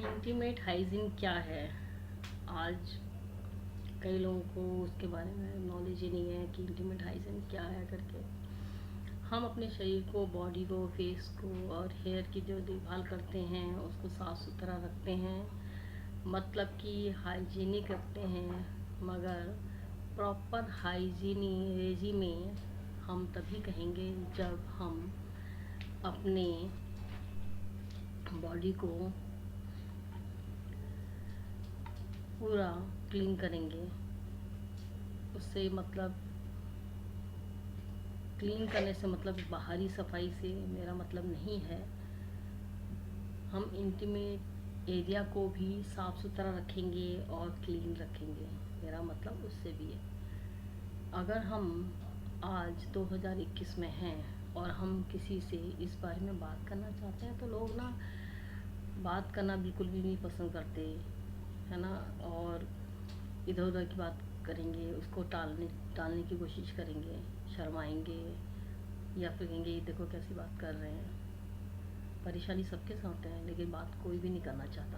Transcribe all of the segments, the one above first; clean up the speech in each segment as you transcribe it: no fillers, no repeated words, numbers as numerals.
Intimate hygiene क्या है? आज कई लोगों को उसके बारे में नॉलेज ही नहीं है कि इंटीमेट हाइजीन क्या है करके। हम अपने शरीर को, बॉडी को, फेस को और हेयर की जो देखभाल करते हैं उसको साफ़ सुथरा रखते हैं, मतलब कि हाइजीनिक रखते हैं। मगर प्रॉपर हाइजीनी में हम तभी कहेंगे जब हम अपने बॉडी को पूरा क्लीन करेंगे। उससे मतलब क्लीन करने से मतलब बाहरी सफाई से मेरा मतलब नहीं है। हम इंटीमेट एरिया को भी साफ़ सुथरा रखेंगे और क्लीन रखेंगे, मेरा मतलब उससे भी है। अगर हम आज 2021 में हैं और हम किसी से इस बारे में बात करना चाहते हैं तो लोग ना बात करना बिल्कुल भी नहीं पसंद करते, है ना। और इधर उधर की बात करेंगे, उसको टालने की कोशिश करेंगे, शर्माएंगे या फिर कहेंगे ये देखो कैसी बात कर रहे हैं। परेशानी सबके साथ है लेकिन बात कोई भी नहीं करना चाहता।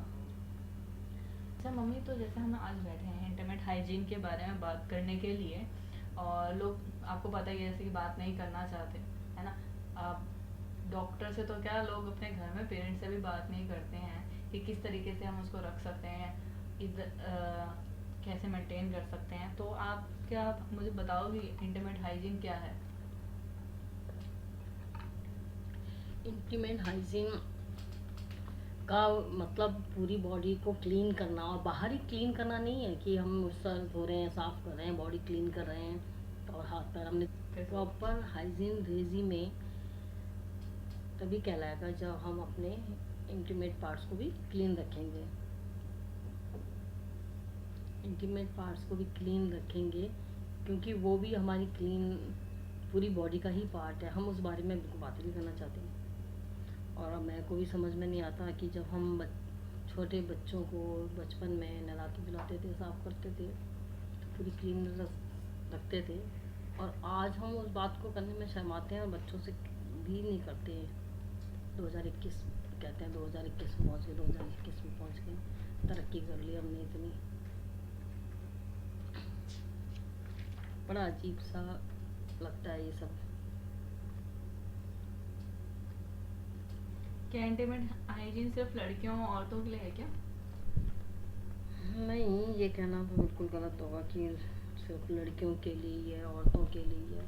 अच्छा मम्मी, तो जैसे हम आज बैठे हैं इंटरनेट हाइजीन के बारे में बात करने के लिए, और लोग आपको पता ही है जैसे कि बात नहीं करना चाहते, है ना। आप डॉक्टर से तो क्या, लोग अपने घर में पेरेंट्स से भी बात नहीं करते हैं कि किस तरीके से हम उसको रख सकते हैं, कैसे मेंटेन कर सकते हैं। तो आप क्या मुझे बताओगे इंटरनेट हाइजीन क्या है? इंटीमेट हाइजीन का मतलब पूरी बॉडी को क्लीन करना, और बाहरी क्लीन करना नहीं है कि हम सर धो रहे हैं, साफ कर रहे हैं, बॉडी क्लीन कर रहे हैं और हाथ पैर हमने। प्रॉपर हाइजीन रेजी में तभी कहलाएगा जब हम अपने इंटीमेट पार्ट्स को भी क्लीन रखेंगे। इंटीमेट पार्ट्स को भी क्लीन रखेंगे क्योंकि वो भी हमारी क्लीन पूरी बॉडी का ही पार्ट है। हम उस बारे में बिल्कुल बात ही नहीं करना चाहते। और मेरे को भी समझ में नहीं आता कि जब हम छोटे बच्चों को बचपन में नहलाते धुलाते थे, साफ़ करते थे, तो पूरी क्लीन रखते थे, और आज हम उस बात को करने में शर्माते हैं और बच्चों से भी नहीं करते। 2021 कहते हैं, 2021 में पहुँच गए, 2021 में पहुँच गए, तरक्की कर ली हमने इतनी। बड़ा अजीब सा लगता है ये सब। क्या इंटरनेट हाइजीन सिर्फ लड़कियों और औरतों के लिए है क्या? नहीं, ये कहना तो बिल्कुल गलत होगा कि सिर्फ लड़कियों के लिए है, औरतों के लिए है।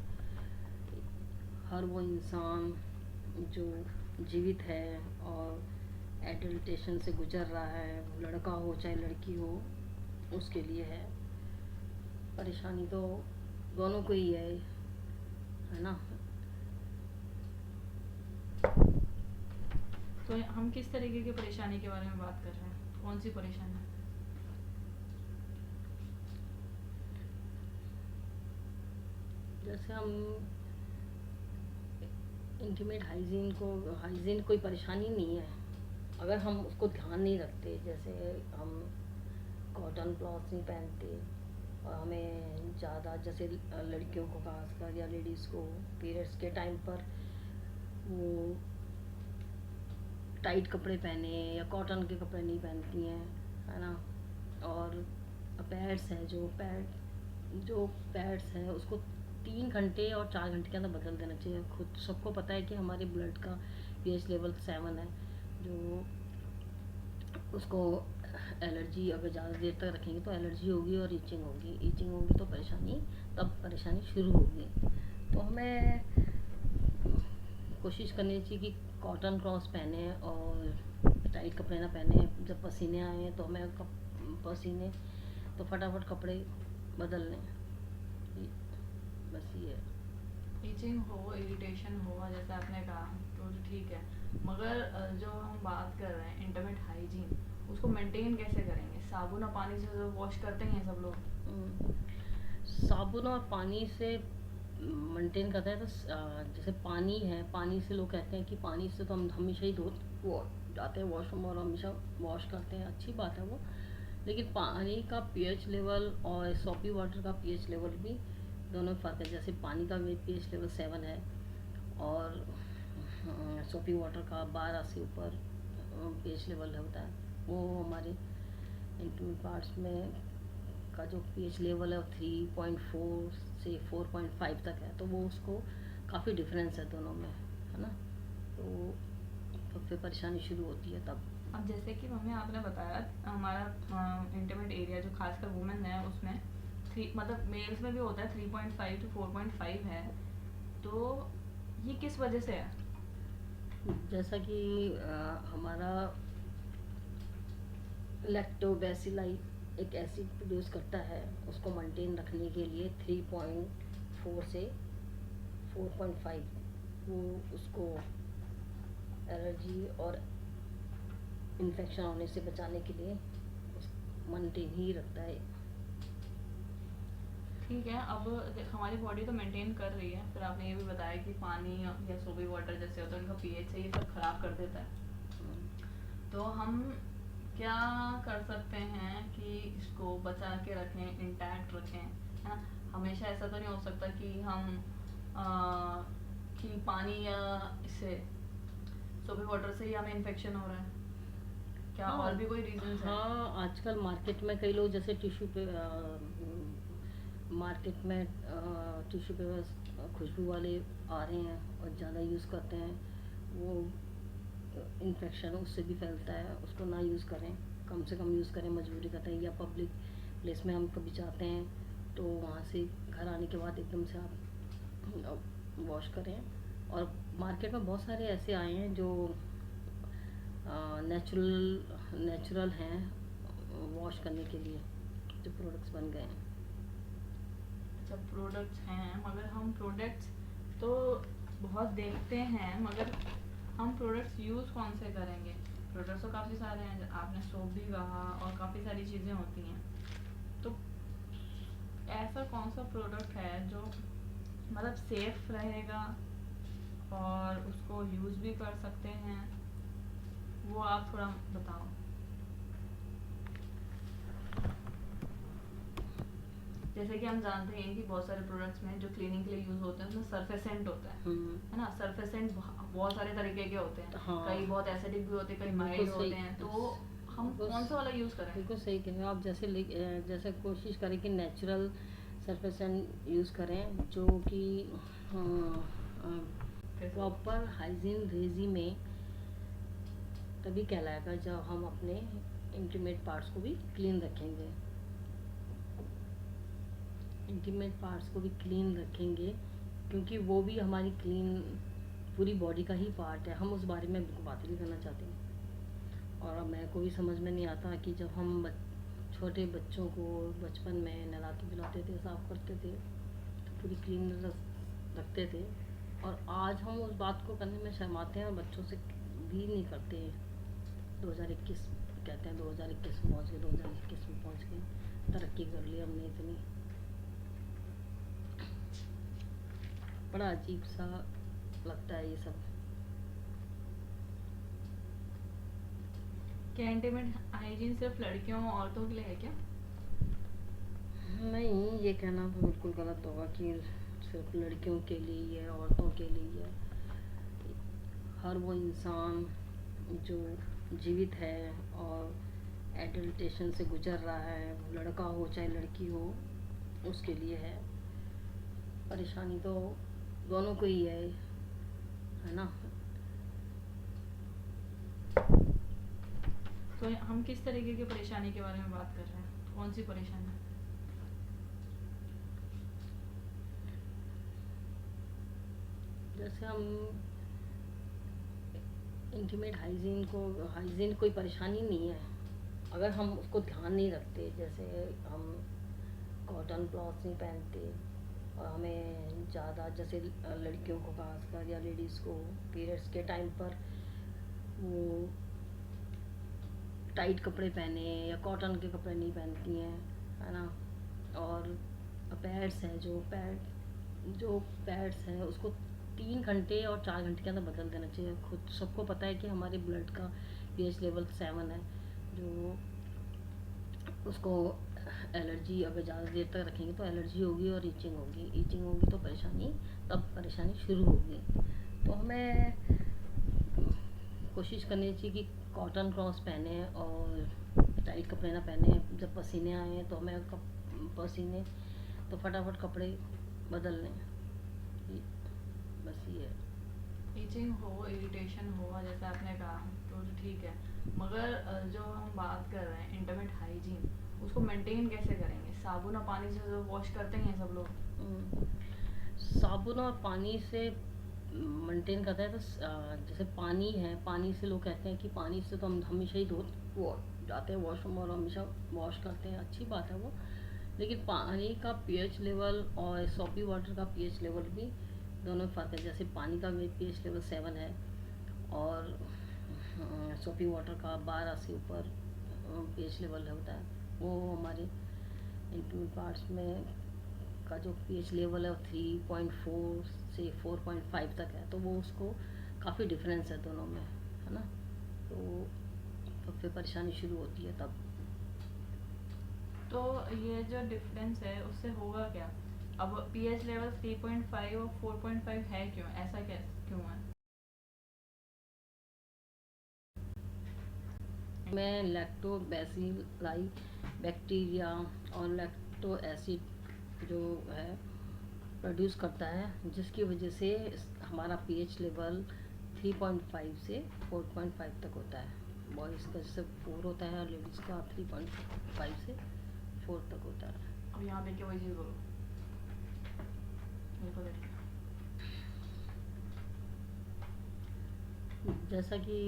हर वो इंसान जो जीवित है और एडल्टेशन से गुजर रहा है, लड़का हो चाहे लड़की हो, उसके लिए है। परेशानी तो दोनों को ही है ना। तो हम किस तरीके की परेशानी के बारे में बात कर रहे हैं? कौन सी परेशानी? जैसे हम इंटीमेट हाइजीन कोई परेशानी नहीं है अगर हम उसको ध्यान नहीं रखते। जैसे हम कॉटन क्लॉथ्स नहीं पहनते, और हमें ज़्यादा जैसे लड़कियों को खासकर या लेडीज़ को पीरियड्स के टाइम पर वो टाइट कपड़े पहने या कॉटन के कपड़े नहीं पहनती हैं, है ना। और पैड्स हैं, जो पैड्स हैं उसको 3 घंटे और 4 घंटे के अंदर बदल देना चाहिए। खुद सबको पता है कि हमारे ब्लड का पीएच लेवल 7 है, जो उसको एलर्जी, अगर ज़्यादा देर तक रखेंगे तो एलर्जी होगी और ईचिंग होगी तो तब परेशानी शुरू होगी। तो हमें कोशिश करनी चाहिए कि कॉटन क्लॉथ्स पहने और टाइट कपड़े ना पहने। जब पसीने आए तो हमें पसीने तो फटाफट कपड़े बदल लें। बस ये है। टीचिंग हो, इरिटेशन हो, जैसे आपने कहा, तो ठीक है। मगर जो हम बात कर रहे हैं इंटरनेट हाइजीन, उसको मेंटेन कैसे करेंगे? साबुन और पानी से तो वॉश करते ही हैं सब लोग। साबुन और पानी से मेंटेन करते हैं तो जैसे पानी है, पानी से लोग कहते हैं कि पानी से तो हम हमेशा ही वो जाते हैं वॉशरूम और हमेशा वॉश करते हैं, अच्छी बात है वो। लेकिन पानी का पीएच लेवल और सोपी वाटर का पीएच लेवल भी दोनों में फ़र्क है। जैसे पानी का पीएच लेवल 7 है और सोपी वाटर का 12 से ऊपर पीएच लेवल होता है। वो हमारे इंटीमेट पार्ट्स में का जो पीएच लेवल है वो 3.4 से 4.5 तक है, तो वो उसको काफ़ी डिफरेंस है दोनों में, है ना। तो फिर परेशानी शुरू होती है तब। अब जैसे कि मम्मी आपने बताया हमारा इंटीमेट एरिया जो खासकर वुमेन है उसमें मतलब मेल्स में भी होता है 3.5 to 4.5 है, तो ये किस वजह से है? जैसा कि हमारा लैक्टोबैसिलाई एक एसिड प्रोड्यूस करता है, उसको मेंटेन रखने के लिए 3.4 से 4.5 वो उसको एलर्जी और इन्फेक्शन होने से बचाने के लिए मेंटेन ही रखता है। ठीक है, अब हमारी बॉडी तो मेंटेन कर रही है, फिर आपने ये भी बताया कि पानी या सोबी वाटर जैसे होता है उनका पीएच है ये सब खराब कर देता है, तो हम क्या कर सकते हैं कि इसको बचा के रखें, इंटैक्ट रखें, है ना। हमेशा ऐसा तो नहीं हो सकता कि हम कि पानी या इससे सोबी वाटर से ही हमें इन्फेक्शन हो रहा है, क्या हाँ, और भी कोई रीजंस है? हाँ, आजकल मार्केट में कई लोग जैसे टिश्यू पे मार्केट में टिश्यू पेपर खुशबू वाले आ रहे हैं और ज़्यादा यूज़ करते हैं, वो इन्फेक्शन उससे भी फैलता है, उसको ना यूज़ करें, कम से कम यूज़ करें, मजबूरी करते हैं, या पब्लिक प्लेस में हम कभी जाते हैं तो वहाँ से घर आने के बाद एकदम से आप वॉश करें। और मार्केट में बहुत सारे ऐसे आए हैं जो नेचुरल हैं वॉश करने के लिए, जो प्रोडक्ट्स बन गए हैं। अच्छा, प्रोडक्ट्स हैं, मगर हम प्रोडक्ट्स तो बहुत देखते हैं, मगर हम प्रोडक्ट्स यूज़ कौन से करेंगे? प्रोडक्ट्स तो काफ़ी सारे हैं, आपने सोप भी कहा और काफ़ी सारी चीज़ें होती हैं, तो ऐसा कौन सा प्रोडक्ट है जो मतलब सेफ रहेगा और उसको यूज़ भी कर सकते हैं, वो आप थोड़ा बताओ। जैसे कि हम जानते हैं कि बहुत सारे प्रोडक्ट्स में जो क्लीनिंग के लिए यूज होते हैं उसमें सरफेसेंट होता है ना। सरफेसेंट बहुत सारे तरीके के होते हैं, हाँ, कई बहुत एसिडिक भी होते हैं, कई माइल्ड बिल्कुल सही। होते हैं, तो हम बिल्कुल कौन सा वाला यूज करें? बिल्कुल सही कह रहे हो आप। जैसे कोशिश करें कि नेचुरल सरफेसेंट यूज़ करें, जो कि प्रॉपर हाइजीन रेजी में तभी कहलाएगा जब हम अपने इंटीमेट पार्ट्स को भी क्लीन रखेंगे। इंटीमेट पार्ट्स को भी क्लीन रखेंगे क्योंकि वो भी हमारी क्लीन पूरी बॉडी का ही पार्ट है। हम उस बारे में बिल्कुल बात ही नहीं करना चाहते। और अब मेरे को भी समझ में नहीं आता कि जब हम छोटे बच्चों को बचपन में नहलाते धुलाते थे, साफ़ करते थे, तो पूरी क्लीन रखते थे, और आज हम उस बात को करने में शर्माते हैं और बच्चों से भी नहीं करते हैं। 2021 कहते हैं, 2021 में पहुँच गए, 2021 में पहुँच गए, तरक्की कर ली हमने इतनी। बड़ा अजीब सा लगता है ये सब। क्या इंटीमेट हाइजीन सिर्फ लड़कियों और औरतों के लिए है क्या? नहीं, ये कहना तो बिल्कुल गलत होगा कि सिर्फ लड़कियों के लिए है, औरतों के लिए है। हर वो इंसान जो जीवित है और एडल्टेशन से गुजर रहा है, लड़का हो चाहे लड़की हो, उसके लिए है। परेशानी तो दोनों को ही है ना। तो हम किस तरीके की परेशानी के बारे में बात कर रहे हैं, कौन सी परेशानी? जैसे हम इंटीमेट हाइजीन कोई परेशानी नहीं है अगर हम उसको ध्यान नहीं रखते। जैसे हम कॉटन क्लॉथ्स नहीं पहनते, और हमें ज़्यादा जैसे लड़कियों को खासकर या लेडीज़ को पीरियड्स के टाइम पर वो टाइट कपड़े पहने या कॉटन के कपड़े नहीं पहनती हैं, है ना। और पैड्स हैं, जो पैड्स हैं उसको 3 घंटे और 4 घंटे के अंदर बदल देना चाहिए। खुद सबको पता है कि हमारे ब्लड का पीएच लेवल 7 है, जो उसको एलर्जी अगर ज़्यादा देर तक रखेंगे तो एलर्जी होगी और ईचिंग होगी तो परेशानी शुरू होगी। तो हमें कोशिश करनी चाहिए कि कॉटन क्रॉस पहने और टाइट कपड़े ना पहने। जब पसीने आए तो हमें पसीने तो फटाफट कपड़े बदल लें। बस ये है। इचिंग हो, इरिटेशन हो, जैसे आपने कहा, तो ठीक है, मगर जो हम बात कर रहे हैं इंटरनेट हाइजीन, उसको मेंटेन कैसे करेंगे? साबुन और पानी से तो वॉश करते ही हैं सब लोग। साबुन और पानी से मेंटेन करते हैं तो जैसे पानी है, पानी से लोग कहते हैं कि पानी से तो हम हमेशा ही धो वो जाते हैं वॉशरूम और हमेशा वॉश करते हैं, अच्छी बात है वो। लेकिन पानी का पीएच लेवल और सोपी वाटर का पीएच लेवल भी दोनों फ़र्क है। जैसे पानी का पीएच लेवल 7 है और सोपी वाटर का 12 से ऊपर पीएच लेवल होता है। वो हमारे इंटीमेट पार्ट्स में का जो पीएच लेवल है वो 3.4 से 4.5 तक है, तो वो उसको काफ़ी डिफरेंस है दोनों में, है ना। तो फिर परेशानी शुरू होती है तब। तो ये जो डिफरेंस है उससे होगा क्या? अब पीएच लेवल 3.5 और 4.5 है क्यों? ऐसा क्या क्यों है? में लैक्टोबैसिलाई बैक्टीरिया और लैक्टो एसिड जो है प्रोड्यूस करता है, जिसकी वजह से हमारा पीएच लेवल 3.5 से 4.5 तक होता है। बॉयज़ का जैसे 4 होता है और लेडीज़ का 3.5 से 4 तक होता है। अब यहाँ देख के वही चीज़ बोलो, मेरे को देखिए। जैसा कि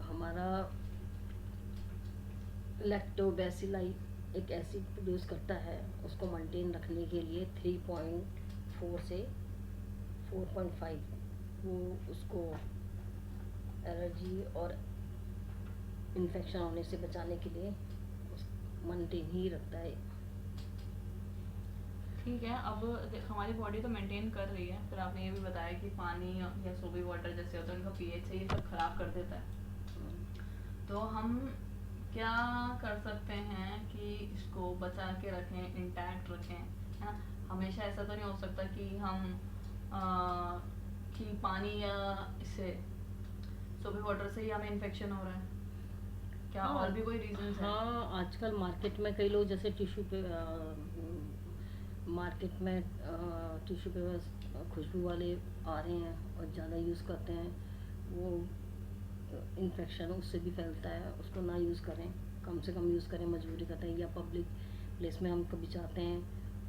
हमारा लैक्टोबैसिलाई एक एसिड प्रोड्यूस करता है, उसको मेंटेन रखने के लिए 3.4 से 4.5 वो उसको एलर्जी और इन्फेक्शन होने से बचाने के लिए मेंटेन ही रखता है। ठीक है, अब हमारी बॉडी तो मेंटेन कर रही है, फिर आपने ये भी बताया कि पानी या सोबी वाटर जैसे होता है उनका पीएच है, ये सब खराब कर देता है। तो हम क्या कर सकते हैं कि इसको बचा के रखें, इंटैक्ट रखें, है ना? हमेशा ऐसा तो नहीं हो सकता कि हम कि पानी या इससे सोबी वाटर से ही हमें इन्फेक्शन हो रहा है। क्या हाँ, और भी कोई रीजंस है? हाँ, आजकल मार्केट में कई लोग जैसे मार्केट में टिश्यू पेपर खुशबू वाले आ रहे हैं और ज़्यादा यूज़ करते हैं, वो इन्फेक्शन उससे भी फैलता है। उसको ना यूज़ करें, कम से कम यूज़ करें, मजबूरी करते हैं या पब्लिक प्लेस में हम कभी जाते हैं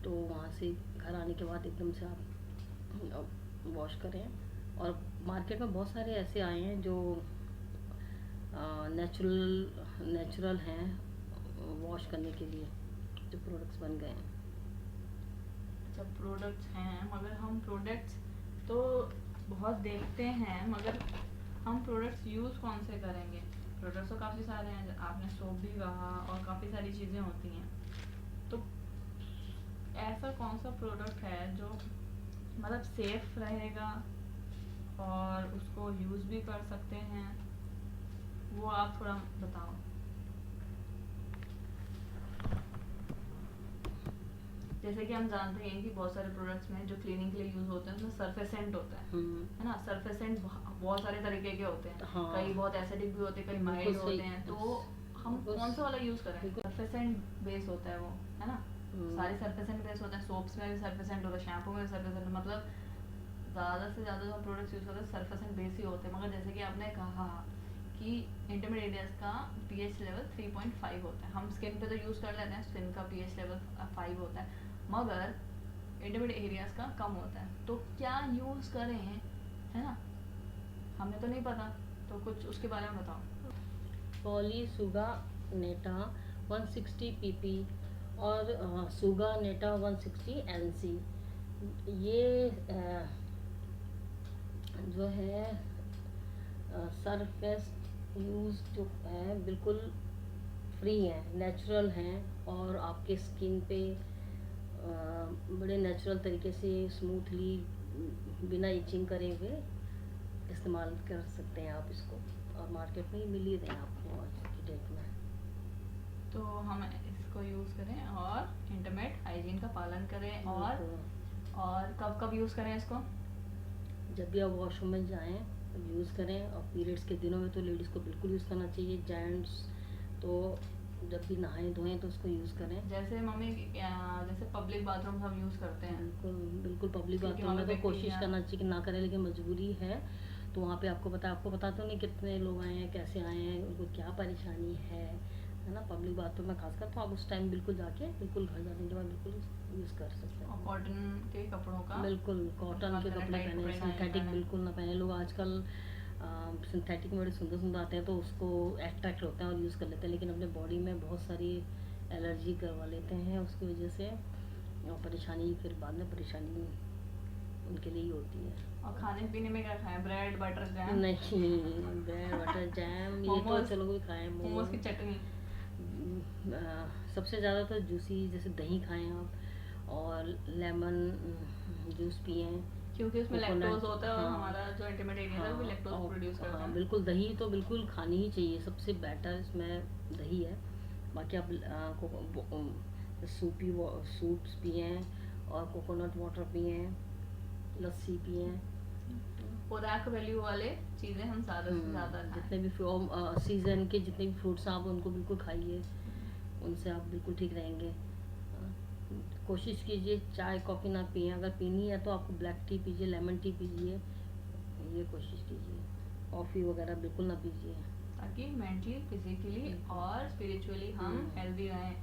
तो वहाँ से घर आने के बाद एकदम से आप वॉश करें। और मार्केट में बहुत सारे ऐसे आए हैं जो नेचुरल हैं वॉश करने के लिए, जो प्रोडक्ट्स बन गए हैं। अच्छा, प्रोडक्ट्स हैं, मगर हम प्रोडक्ट्स तो बहुत देखते हैं, मगर हम प्रोडक्ट्स यूज़ कौन से करेंगे? प्रोडक्ट्स तो काफ़ी सारे हैं, आपने सोप भी कहा और काफ़ी सारी चीज़ें होती हैं। तो ऐसा कौन सा प्रोडक्ट है जो मतलब सेफ रहेगा और उसको यूज़ भी कर सकते हैं, वो आप थोड़ा बताओ। जैसे कि हम जानते हैं कि बहुत सारे प्रोडक्ट्स में जो क्लीनिंग के लिए यूज होते हैं उसमें सरफेसेंट होता है ना? सरफेसेंट बहुत सारे तरीके के होते हैं। हाँ, कई बहुत एसिडिक भी होते हैं, कई बिल्कुल माइल्ड सही। होते हैं, तो हम बिल्कुल कौन सा वाला यूज करें? बिल्कुल। सरफेसेंट बेस होता है वो, है ना? सारे सरफेसेंट बेस होते हैं, सोप्स में भी सरफेसेंट होता है, शैम्पू में भी सरफेसेंट, मतलब ज़्यादा से ज़्यादा जो प्रोडक्ट्स यूज़ होते हैं सरफेसेंट बेस ही होते हैं। मगर जैसे कि आपने कहा कि इंटरमीडिएट एरियाज का पीएच लेवल 3.5 होता है, हम स्किन पे तो यूज़ कर लेते हैं, स्किन का पीएच लेवल 5 होता है, मगर इंटरमीडिएट एरियाज का कम होता है। तो क्या यूज़ करें, है ना? हमें तो नहीं पता, तो कुछ उसके बारे में बताओ। पॉलीसुगा नेटा 160 pp और सुगा नेटा 160 NC, ये जो है सरफेस यूज़ जो है बिल्कुल फ्री हैं, नेचुरल हैं और आपके स्किन पे बड़े नेचुरल तरीके से स्मूथली बिना इचिंग करे हुए इस्तेमाल कर सकते हैं आप इसको। और मार्केट में ही मिल ही रहे हैं आपको आज की डेट में। तो हम इसको यूज़ करें और इंटरमीडिएट हाइजीन का पालन करें, और कब कब यूज़ करें इसको? जब भी आप वॉशरूम में जाएं यूज़ करें। और पीरियड्स के दिनों में तो लेडीज़ को बिल्कुल यूज़ करना चाहिए। जेंट्स तो जब भी नहाएं धोएं तो उसको यूज़ करें। जैसे मम्मी जैसे पब्लिक बाथरूम हम यूज़ करते हैं, बिल्कुल बिल्कुल पब्लिक क्योंकि बाथरूम वहाँ में पे तो कोशिश बैक्टीरिया। करना चाहिए कि ना करें, लेकिन मजबूरी है तो वहाँ पे आपको पता तो नहीं कितने लोग आए हैं, कैसे आए हैं, उनको क्या परेशानी है ना। पब्लिक बाथरूम में खासकर तो आप उस टाइम बिल्कुल जाके बिल्कुल घर जाने के बाद बिल्कुल यूज़ कर सकते और हैं। कॉटन के कपड़ों का बिल्कुल कॉटन के इस्तेमाल करें, कपड़े टाइट पहने, कपड़े ना ही सिंथेटिक पहने। बिल्कुल ना पहने। लोग आजकल सिंथेटिक में बड़े सुंदर सुंदर आते हैं तो उसको अट्रैक्ट होते हैं और यूज़ कर लेते हैं, लेकिन अपने बॉडी में बहुत सारी एलर्जी करवा लेते हैं उसकी वजह से, और परेशानी फिर बाद में परेशानी उनके लिए ही होती है। और खाने पीने में क्या खाएं, ब्रेड बटर जैम? नहीं, ब्रेड बटर जैम ये तो मोमोज, चलो कोई खाएं, मोमोज की मोमोज। चटनी। सबसे ज़्यादा तो जूसी जैसे दही खाएं आप, और लेमन जूस पिएं। क्योंकि उसमें लैक्टोज कोकोनट, होता है और हाँ हमारा जो इंटीमेट एरिया है वो भी हाँ लैक्टोज प्रोड्यूस और करता हाँ है। बिल्कुल दही तो बिल्कुल खानी ही चाहिए, सबसे बेटर इसमें दही है। बाकी आप सूप्स पिएं और कोकोनट वाटर पिएं, लस्सी पिएं। खुराक वैल्यू वाले चीज़ें हम ज़्यादा से ज़्यादा खाएं। जितने भी सीजन के जितने भी फ्रूट्स हैं आप उनको बिल्कुल खाइए, उनसे आप बिल्कुल ठीक रहेंगे। कोशिश कीजिए चाय कॉफ़ी ना पिए, अगर पीनी है तो आपको ब्लैक टी पीजिए, लेमन टी पीजिए, ये कोशिश कीजिए। कॉफ़ी वगैरह बिल्कुल ना पीजिए। ताकि मेंटली फिजिकली और स्पिरिचुअली हम हेल्दी रहें।